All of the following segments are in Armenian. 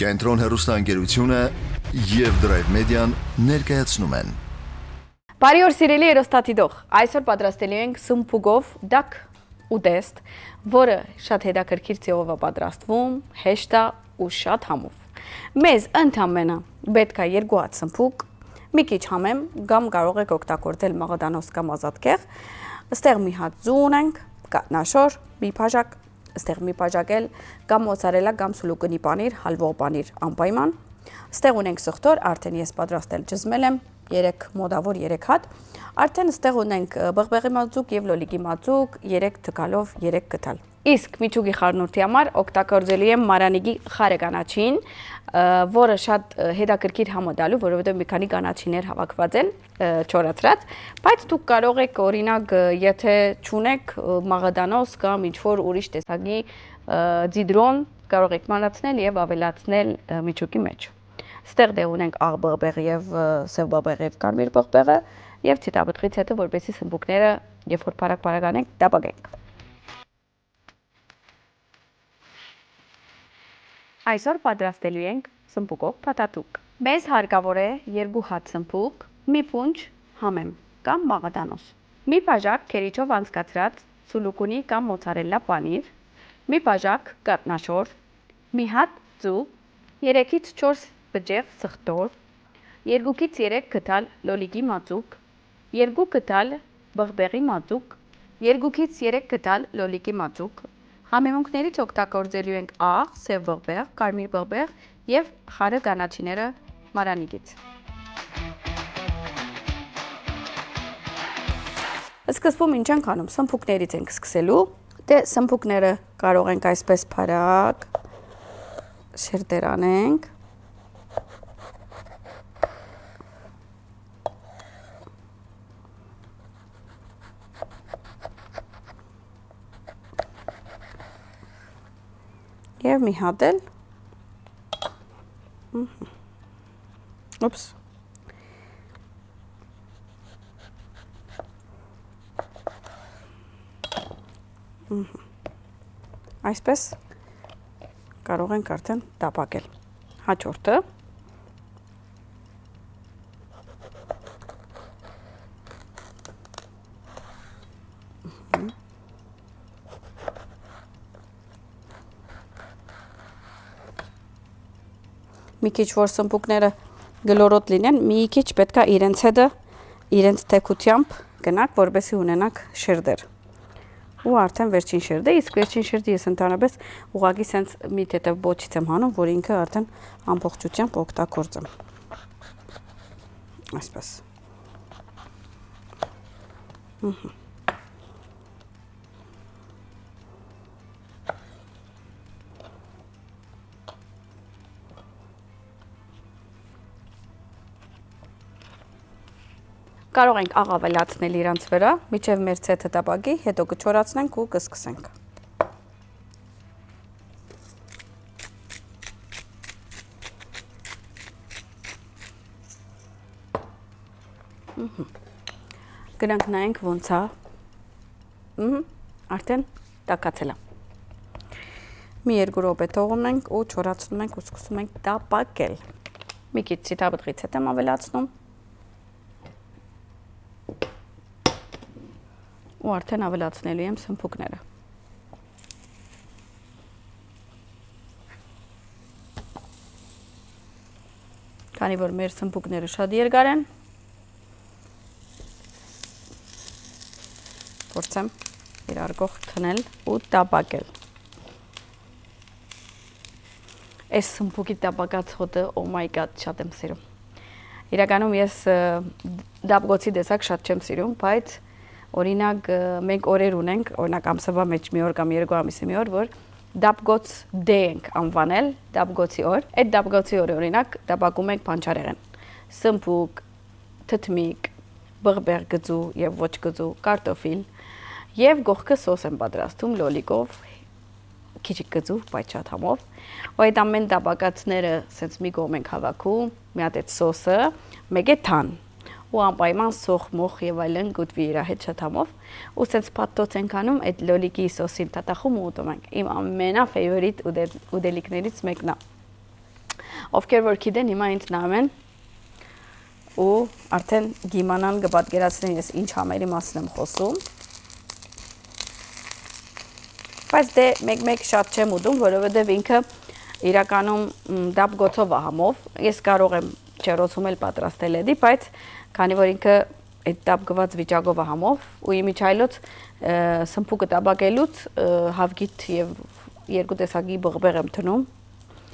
Կենտրոն հեռուստաընկերությունը և Drive Media-ն ներկայացնում են։ Բարի օր սիրելի երեստատիդող, այսօր պատրաստելու ենք սմբուգով դակ ուտեստ, որը շատ հետաքրքիր ձևով է պատրաստվում, հեշտ է ու շատ համով։ Մեզ ընդամենը պետք է 2 հատ սմբուկ, մի քիչ համեմ, կամ կարող եք օգտագործել մաղադանոց կամ ազատքեղ, այստեղ մի հատ ձու ունենք, կատնաշոր, մի բաժակ, այստեղ մի բաժակ էլ կամ մոցարելա կամ սուլուկնի պանիր, հալվող պանիր անպայման, այստեղ ունենք սխտոր, արդեն ես պատրաստել ճզմել եմ, 3 մոդավոր 3 հատ, արդեն այստեղ ունենք բղբեղի մածուկ և լոլիկի մածուկ, 3 թկալով 3 կտալ։ Իսկ միջուկի խառնուրդի համար օգտագործելու եմ մարանիգի խարը կանաչին, որը շատ հետաքրքիր համ է տալու, որովհետև մի քանի կանաչիներ հավաքված են չորացրած, բայց դուք կարող եք օրինակ, եթե չունեք մաղադանոց կամ ինչ-որ ուրիշ տեսակի ձիդրոն, կարող եք մանացնել և ավելացնել միջուկի մեջ։ Ստեղ դե ունենք աղ բղբեղ և սև բղբեղ և կարմիր բղբեղը և ցիտաբտղից հետո, որպեսզի սմբուկները, երբ որ բարակ անենք, դապակենք։ Այսօր պատրաստելու ենք սմբուկով փաթաթուկ։ Մեզ հարկավոր է 2 հատ սմբուկ, մի փունջ համեմ կամ մաղադանոց, մի բաժակ քերիչով անցկացրած սուլուկունի կամ մոցարելա պանիր, մի բաժակ կատնաշոր, մի հատ ձու, 3-ից 4 բջեղ սխտոր, 2-ից 3 կտալ լոլիկի մածուկ, 2 կտալ բղբեղի մածուկ, 2-ից 3 կտալ լոլիկի մածուկ, համեմունքներից օգտագործելու ենք աղ, սև բղբեղ, կարմիր բղբեղ և խարը կանաչիները մարանիգից։ Սկզբում ինչ ենք անում, սմբուկներից ենք սկսելու, դե սմբուկները կարող ենք այսպես փարակ շերտեր անենք, և մի հատ էլ, այսպես կարող ենք արդեն տապակել։ Հաջորդը, մի քիչ որ սմբուկները գլորոտ լինեն, մի քիչ պետք է իրենց հետը, իրենց թեքությամբ գնաք, որպեսզի ունենաք շերտեր։ Ու արդեն վերջին շերտը, իսկ վերջին շերտը ես ընդհանրապես ուղղակի սենց մի թեթև բոչից եմ հանում, որ ինքը արդեն ամբողջությամբ օգտագործեմ։ Այսպես։ Կարող ենք աղ ավելացնել իրանց վրա, միջև մեր ցեթը տապակի, հետո կչորացնենք ու կսկսենք։ Գնանք նայենք ոնց է, արդեն տաքացել է։ Մի 2 րոպե թողում ենք ու չորացնում ենք ու սկսում ենք տապակել։ Մի քիչ ցիտաբտղից հետ եմ ավելացնում։ Ու արդեն ավելացնելու եմ սմբուկները։ Քանի որ մեր սմբուկները շատ երկար են, փորձեմ իրար կողք թնել ու տապակել։ Այս սմբուկի տապակած հոտը, oh my god, շատ եմ սիրում։ Իրականում ես դապգոցի տեսակ շատ չեմ սիրում, բայց օրինակ մենք օրեր ունենք, օրինակ ամսվա մեջ մի օր կամ 2 ամիսի մի օր, որ դապգոց դե ենք անվանել, դապգոցի օր, այդ դապգոցի օրը օրինակ տապակում ենք բանջարեղեն, սմբուկ, թթմիկ, բղբեղ գծու և ոչ գծու, կարտոֆիլ և գողքը սոս եմ պատրաստում լոլիկով, քիչիկ գծու, բայց շատ համով, ու այդ ամեն տապակածները սենց մի կողմ ենք հավաքում, մի հատ այդ սոսը, մեկ է թան, ու անպայման սոխ, մոխ և այլն գուտվի իրա հետ շատ համով, ու սենց պատտոց ենք անում այդ լոլիկի սոսին տատախում ու ուտում ենք, իմ ամենաֆեյվորիտ ուտելիքներից մեկն է։ Ովքեր որ գիտեն, հիմա ինձ նայում են ու արդեն գիմանան կպատկերացնեն ես ինչ համերի մասին եմ խոսում։ Բայց դե մեկ շատ չեմ ուտում, որովհետև ինքը իրականում դապ գոցով համով, ես կարող եմ չերոցում էլ պատրաստել էդի, բայց քանի որ ինքը այդ դապ գված վիճակով համով ու իմիջայլոց սմփուկը տաբակելուց հավգիտ եւ երկու տեսակի բղբեղ եմ թնում,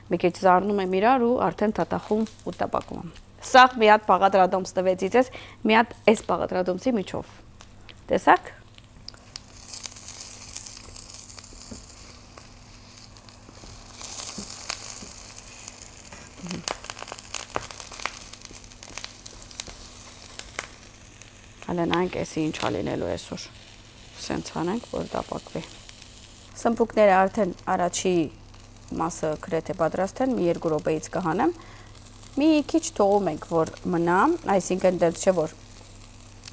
մի քիչ զառնում եմ իրար ու արդեն տատախում ու տաբակում եմ։ Սա մի հատ բաղադրատոմս տվեցից ես, մի հատ այս բաղադրատոմսի միջով։ Տեսակ։ Հələ նայենք էսի ինչ ալինելու այսօր։ Սենց անենք, որ տապակվի։ Սմփուկները արդեն առաջի մասը գրեթե պատրաստ են, մի 2 րոպեից կհանեմ։ Մի քիչ թողում ենք, որ մնա, այսինքն դեռ չէ որ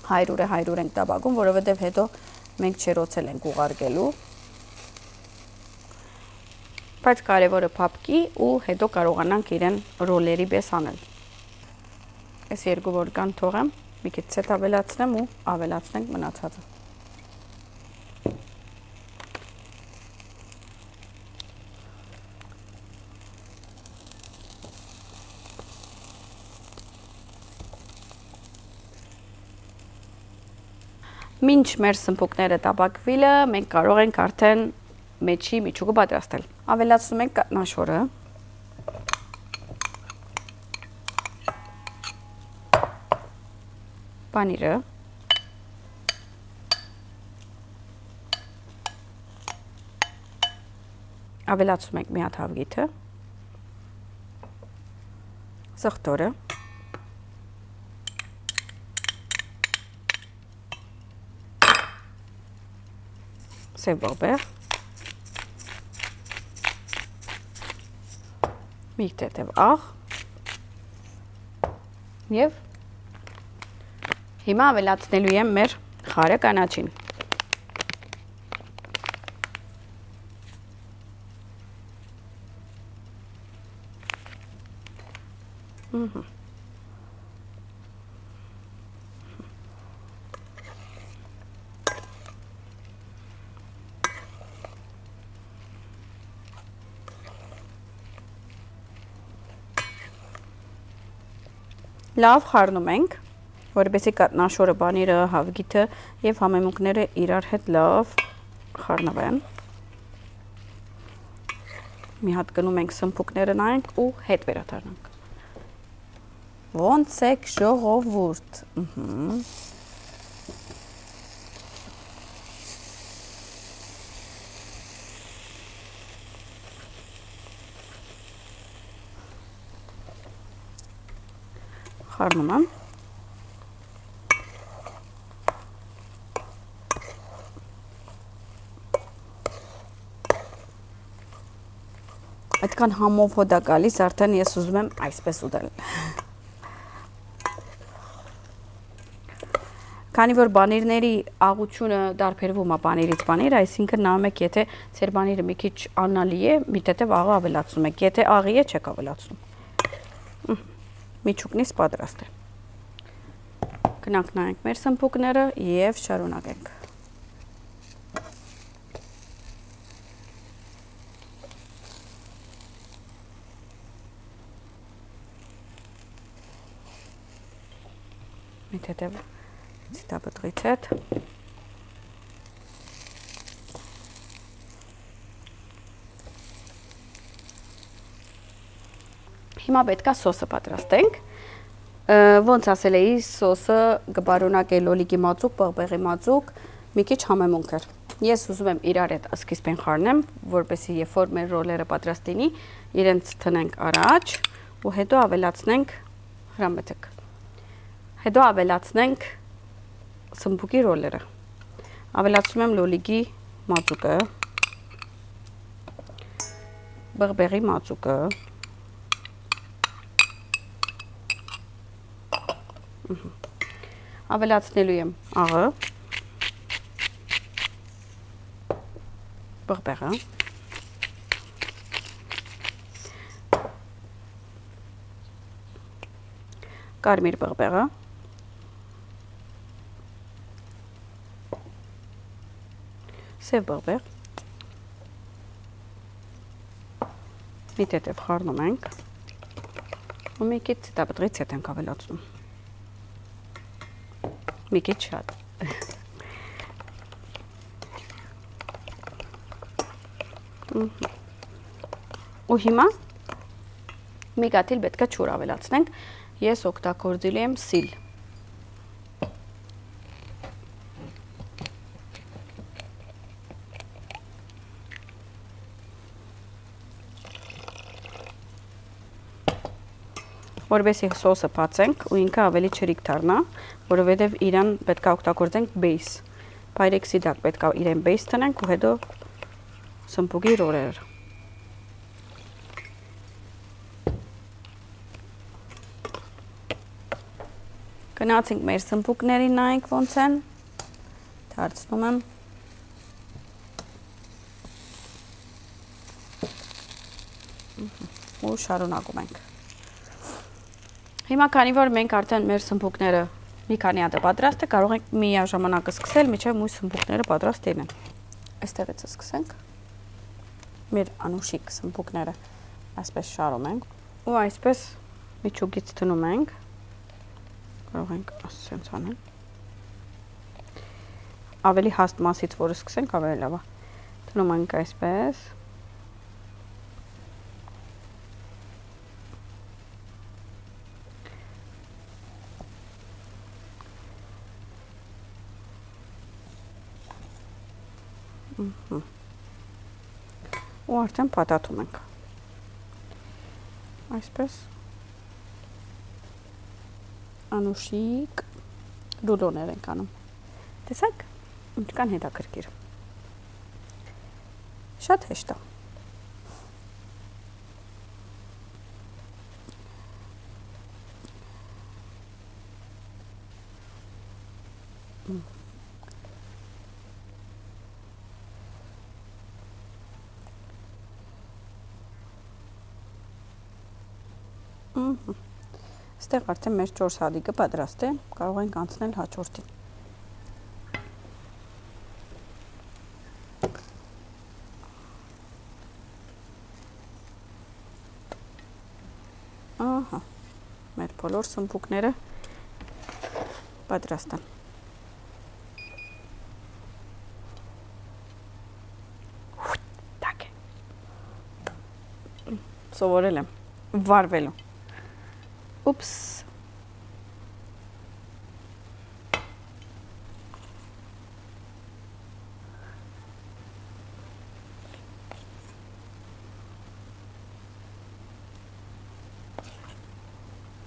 100-ը ենք տապակում, որովհետև հետո մենք չերոցել ենք ուղարկելու։ Բայց կարևորը փափկի ու հետո կարողանանք իրեն ռոլերի պես անել։ Այս 2 որկան թողեմ, մի քիչ ցետ ավելացնեմ ու ավելացնենք մնացածը։ Մինչ մեր սմփուկները տապակվիլը, մենք կարող ենք արդեն մեջի միջուկը պատրաստել։ Ավելացնում ենք կատնաշորը։ Պանիրը։ Ավելացնում ենք մի հատ հավգիթը։ Զղթորը։ Սև բաբեղ, մի տետև աղ և հիմա ավելացնելու եմ մեր խարը կանաչին։ Լավ խառնում ենք, որպեսզի կատնաշորը, պանիրը, հավգիթը եւ համեմունքները իրար հետ լավ խառնվեն։ Մի հատ գնում ենք սմփուկները նայենք ու հետ վերադառնանք։ Ոնց եք ժողովուրդ։ Խառնում եմ։ Այդքան համով հոտ է գալիս, արդեն ես ուզում եմ այսպես ուտել։ Քանի որ բանիրների աղությունը տարբերվում է բանիրից բանիր, այսինքն նայում եք, եթե ձեր բանիրը մի քիչ աննալի է, մի տետև աղը ավելացնում եք, եթե աղի է, չեք ավելացնում։ Միջուկնից պատրաստ է։ Գնանք նայենք մեր սմփուկները և շարունակենք։ Մի տետև ցիտապտրից հետ։ Հիմա պետքա սոսը պատրաստենք։ Ոնց ասել էի, սոսը կբարունակե լոլիկի մածուկ, պղպեղի մածուկ, մի քիչ համեմունքեր։ Ես ուզում եմ իրար հետ սկիզբեն խառնեմ, որպեսզի երբ որ մեր ռոլերը պատրաստ լինի, իրենց տնենք առաջ ու հետո ավելացնենք հրամեցեք։ Հետո ավելացնենք սմփուկի ռոլերը։ Ավելացնում եմ լոլիկի մածուկը, բղբեղի մածուկը, ավելացնելու եմ աղը, բղբեղը, կարմիր բղբեղը, սև բղբեղ, մի տետև խառնում ենք, ու մի քիչ ցտապտրից հետ ենք ավելացնում, մի քիչ շատ, ու հիմա մի կաթիլ պետք է ջուր ավելացնենք, ես օգտագործել եմ սիլ, որովհետև սոսը բացենք ու ինքը ավելի չրիկ դառնա, որովհետև իրան պետք է օգտագործենք բեյս, պայրեքսի դակ պետք է իրեն բեյս տնենք ու հետո սմբուկի ռորերը, գնացինք մեր սմբուկներին նայենք ոնց են, դարձնում եմ, ու շարունակում ենք, հիմա քանի որ մենք արդեն մեր սմբուկները մի քանի հատ պատրաստ է, կարող ենք միաժամանակ սկսել, մինչև մյուս սմբուկները պատրաստ լինեն, այստեղից սկսենք, մեր անուշիկ սմբուկները այսպես շարում ենք, ու այսպես միջուկից դնում ենք, կարող ենք ասենց անել, ավելի հաստ մասից, որը սկսենք, ավելի լավ է, դնում ենք այսպես, ու արդեն պատատում ենք, այսպես, անուշիկ լուլոներ ենք անում, տեսակ, ինչքան հետաքրքիր, շատ հեշտ է, Ստեղ արդեն մեր 4 հատիկը պատրաստ է, կարող ենք անցնել հաջորդին։ Ահա, մեր բոլոր սմբուկները պատրաստ են։ Так է։ Սովորել եմ, վարվելու։ Ուպս։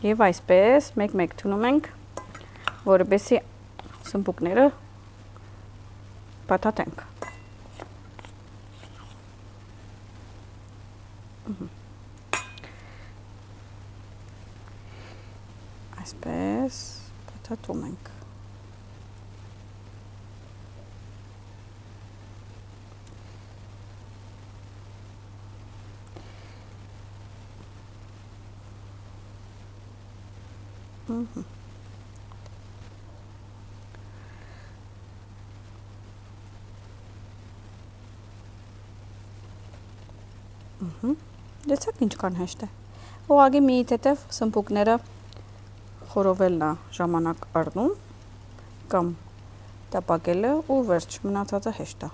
Եվ այսպես մեկ-մեկ թունում ենք, որպեսզի սմբուկները պատատենք։ Այսպես պատատում ենք։ Դեցեք ինչքան հեշտ է։ Ուղղակի մի թեթև սմբուկները խորովելն է ժամանակ առնում կամ տապակելը ու վերջ մնացածը հեշտ է։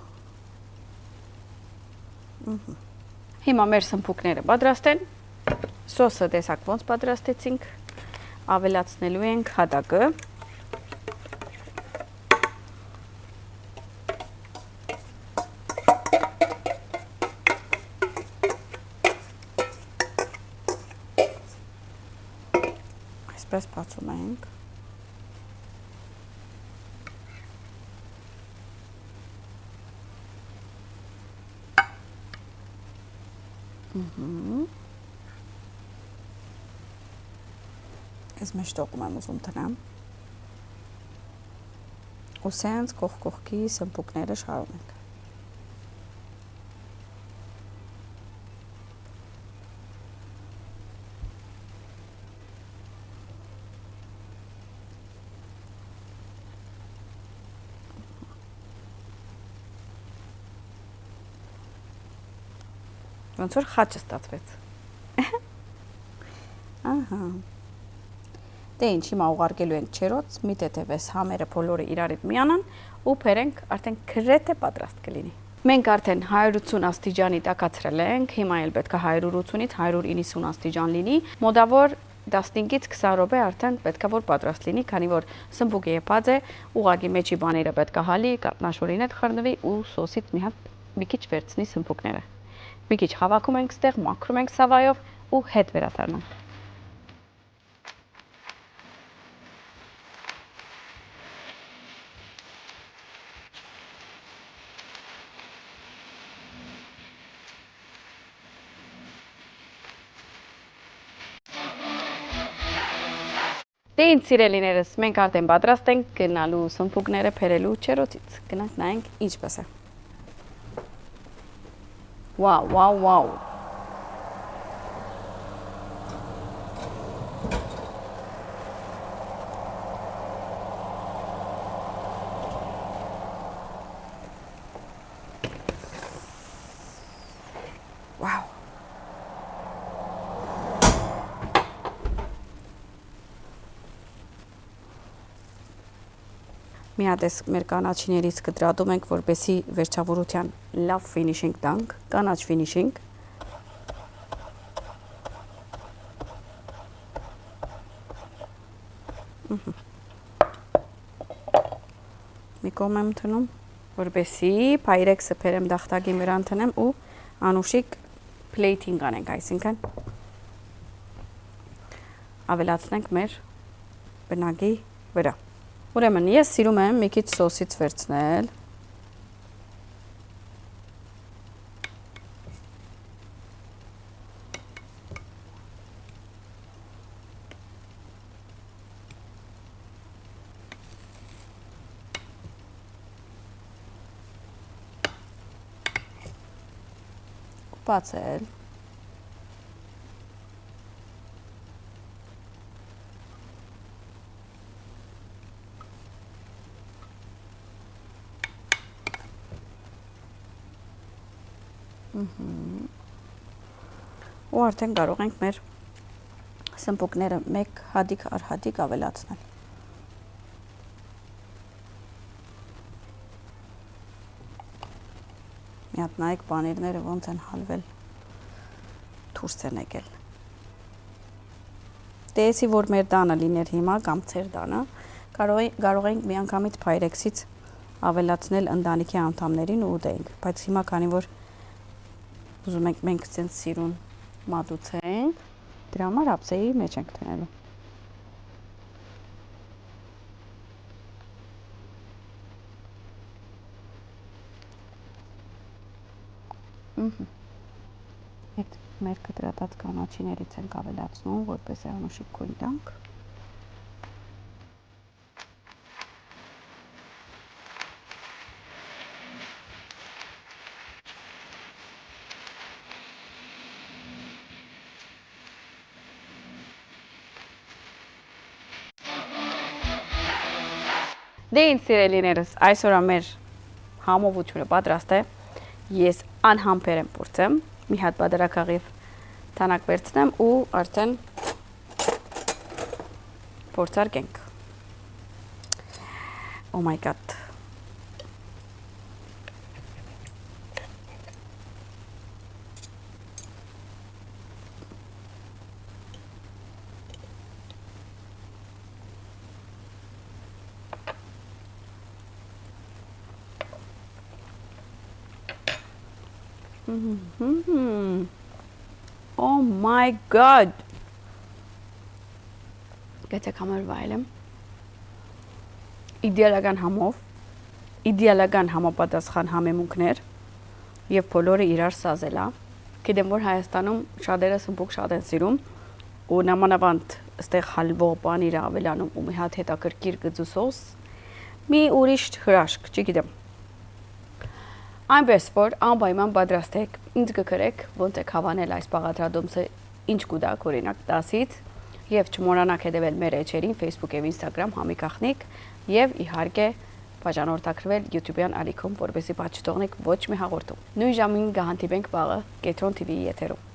Հիմա մեր սմբուկները պատրաստ են։ Սոսը տեսակ ոնց պատրաստեցինք։ Ավելացնելու ենք հատակը։ Այսպես բացում ենք։ Ես մեջ տողում եմ ուզում տնամ։ Ու սենց կողքի սմբուկները շարում ենք։ ոնց որ խաչը ստացվեց։ Ահա։ Դե ինչ, հիմա ուղարկելու ենք չերոց, մի տետևես համերը բոլորը իրար հետ միանան ու բերենք արդեն գրեթե պատրաստ կլինի։ Մենք արդեն 180 աստիճանի տակացրել ենք, հիմա էլ պետք է 180-ից 190 աստիճան լինի, մոտավոր 15-ից 20 րոպե արդեն պետք է որ պատրաստ լինի, քանի որ սմբուկը եփած է, ուղղակի մեջի բաները պետք է հալի, կատնաշորին հետ խռնվի ու սոսից մի քիչ վերցնի սմբուկները։ Մի քիչ հավաքում ենք ստեղ, մաքրում ենք սավայով ու հետ վերադառնանք։ Դե ինձ սիրելիներս, մենք արդեն պատրաստ ենք գնալու սմբուկները բերելու չերոցից։ Գնանք նայենք ինչպես է։ Վաու, վաու, վաու։ Վաու։ Մի հատ էս մեր կանաչիներից կտրատում ենք, որպեսզի վերջավորության լավ ֆինիշինգ տանք, կանաչ ֆինիշինգ։ Մի կողմ եմ թնում, որպեսզի պայրեքսը բերեմ դախտակի վրա ընդնեմ ու անուշիկ պլեյթինգ անենք, այսինքն ավելացնենք մեր բնակի վրա։ Ուրեմն ես սիրում եմ մի քիչ սոսից վերցնել։ Բացել։ Ու արդեն կարող ենք մեր սմբուկները մեկ հատիկ առ հատիկ ավելացնել։ Մի հատ նայեք պանիրները ոնց են հալվել, դուրս են եկել։ Տեսի որ մեր տանը լիներ հիմա կամ ծեր տանը, կարող ենք միանգամից պայրեքսից ավելացնել ընտանիքի անդամներին ու ուտենք, բայց հիմա քանի որ ուզում ենք մենք ցենց սիրուն մատուցենք, դրա համար ափսեի մեջ ենք դնելու։ Այդ մեր կտրատած կանաչիներից ենք ավելացնում, որպեսզի անուշիկ քույն տանք։ Դե ինձ սիրելիներս, այսօր մեր համովությունը պատրաստ է, ես անհամբեր եմ փորձեմ, մի հատ բادرակաղիվ թանակ վերցնեմ ու արդեն փորձարկենք։ Oh my god։ Oh my god. Գեցեք համար վայելեմ։ Իդեալական համով, իդեալական համապատասխան համեմունքներ եւ բոլորը իրար սազելա։ Գիտեմ որ Հայաստանում շատերը սմբուկ շատ են սիրում ու նամանավանդ այստեղ հալվող բաներ ավելանում ու մի հատ հետաքրքիր գծուսոս, մի ուրիշ հրաշք, չգիտեմ։ Այնպես որ անպայման պատրաստ եք, ինձ կգրեք, ոնց եք հավանել այս բաղադրատոմսը, ինչ կուտակ, օրինակ 10-ից, եւ չմոռանաք հետեւել մեր էջերին Facebook եւ Instagram Համի Գախնիկ եւ իհարկե բաժանորդակրվել YouTube-յան ալիքում, որպեսզի բաց չթողնեք ոչ մի հաղորդում։ Նույն ժամին կհանդիպենք վաղը Կետրոն TV-ի եթերում։